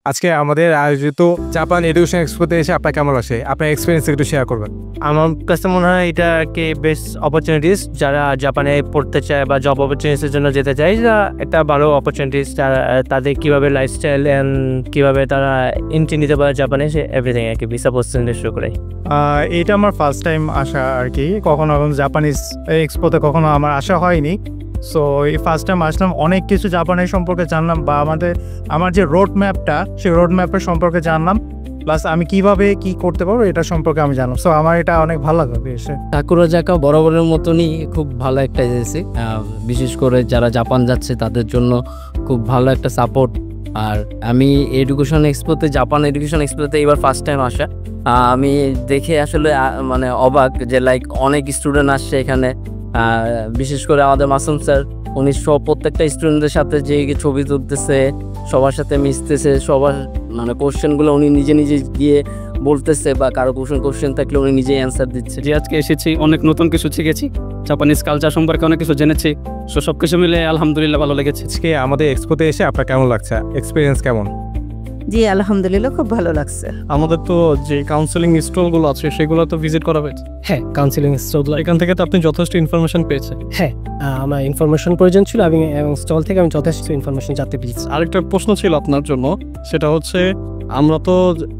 আজকে আমাদের আয়োজিত জাপান এডুকেশন এক্সপোতে এসে আপনার কেমন লাগছে? আপনার এক্সপিরিয়েন্স একটু শেয়ার করবেন। আমার কাছে মনে হয় এটা কি বেস্ট অপরচুনিটিস, যারা জাপানে পড়তে চায় বা জব অপরচুনিটিসের জন্য যেতে চায়, একটা ভালো অপরচুনিটিস। তাদের কীভাবে লাইফস্টাইল অ্যান্ড কীভাবে তারা এন্ট্রি নিতে পারে জাপানে, সে এভরিথিং আর কি ভিসা প্রসেস শুরু করে। এটা আমার ফার্স্ট টাইম আসা আর কি, কখনো জাপানিজ এক্সপোতে কখনো আমার আসা হয়নি। সো এই ফার্স্ট টাইম আসলাম, অনেক কিছু জাপানের সম্পর্কে জানলাম, বা আমার যে রোড ম্যাপটা, সেই রোড ম্যাপের সম্পর্কে জানলাম, প্লাস আমি কিভাবে কি করতে পারবো এটা সম্পর্কে আমি জানলাম। সো আমার এটা অনেক ভালো লাগবে এসে। সাকুরাজাকা বরাবরের মতনই খুব ভালো একটা এজেন্সি, বিশেষ করে যারা জাপান যাচ্ছে তাদের জন্য খুব ভালো একটা সাপোর্ট। আর আমি এডুকেশন এক্সপোতে, জাপান এডুকেশন এক্সপোতে এবার ফার্স্ট টাইম আসা, আমি দেখে আসলে মানে অবাক যে অনেক স্টুডেন্ট আসছে এখানে। বিশেষ করে আমাদের মাসুম স্যার, উনি প্রত্যেকটা স্টুডেন্টদের সাথে যে ছবি তুলতেছে, সবার সাথে মিশতেছে, সবার মানে কোশ্চেনগুলো উনি নিজে নিজে গিয়ে বলতেছে, বা কারো কোশ্চেন থাকলে উনি নিজেই অ্যান্সার দিচ্ছে। যে আজকে এসেছি, অনেক নতুন কিছু শিখেছি, জাপানিজ কালচার সম্পর্কে অনেক কিছু জেনেছি। সব কিছু মিলে আলহামদুলিল্লাহ ভালো লেগেছে। আজকে আমাদের এক্সপোতে এসে আপনার কেমন লাগছে? এক্সপিরিয়েন্স কেমন? জি আলহামদুলিল্লাহ খুব ভালো লাগছে। আমাদের তো যে কাউন্সেলিং স্টলগুলো আছে সেগুলো তো ভিজিট করা হয়েছে। হ্যাঁ, কাউন্সিলিং স্টল, এখান থেকে তো আপনি যথেষ্ট ইনফরমেশন পেয়েছেন। হ্যাঁ, আমার ইনফরমেশন প্রয়োজন ছিল, এবং স্টল থেকে আমি যথেষ্ট ইনফরমেশন জানতে পেরেছি। আরেকটা প্রশ্ন ছিল আপনার জন্য, সেটা হচ্ছে আমরা তো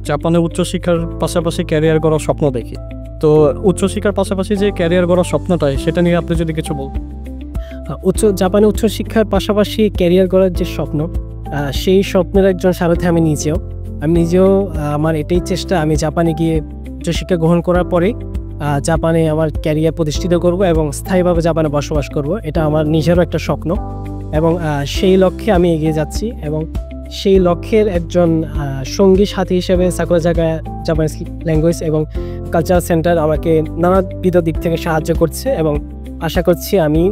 জাপানে উচ্চশিক্ষার পাশাপাশি ক্যারিয়ার করার স্বপ্ন দেখি, তো উচ্চশিক্ষার পাশাপাশি যে ক্যারিয়ার করার স্বপ্নটাই, সেটা নিয়ে আপনি যদি কিছু বলতেন। জাপানে উচ্চশিক্ষার পাশাপাশি ক্যারিয়ার করার যে স্বপ্ন, সেই স্বপ্নের একজন সারথি আমি নিজেও। আমার এটাই চেষ্টা, আমি জাপানে গিয়ে উচ্চশিক্ষা গ্রহণ করার পরে জাপানে আমার ক্যারিয়ার প্রতিষ্ঠিত করব এবং স্থায়ীভাবে জাপানে বসবাস করব। এটা আমার নিজেরও একটা স্বপ্ন, এবং সেই লক্ষ্যে আমি এগিয়ে যাচ্ছি। এবং সেই লক্ষ্যের একজন সঙ্গী সাথী হিসেবে সাকুরাজাকা জাপানিজ ল্যাঙ্গুয়েজ এবং কালচারাল সেন্টার আমাকে নানাবিধ দিক থেকে সাহায্য করছে, এবং আশা করছি আমি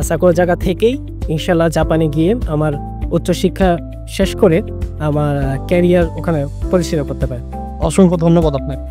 সাকুরাজাকা থেকেই ইনশাল্লাহ জাপানে গিয়ে আমার উচ্চশিক্ষা শেষ করে আমার ক্যারিয়ার ওখানে প্রতিষ্ঠিত করতে পারে। অসংখ্য ধন্যবাদ আপনাকে।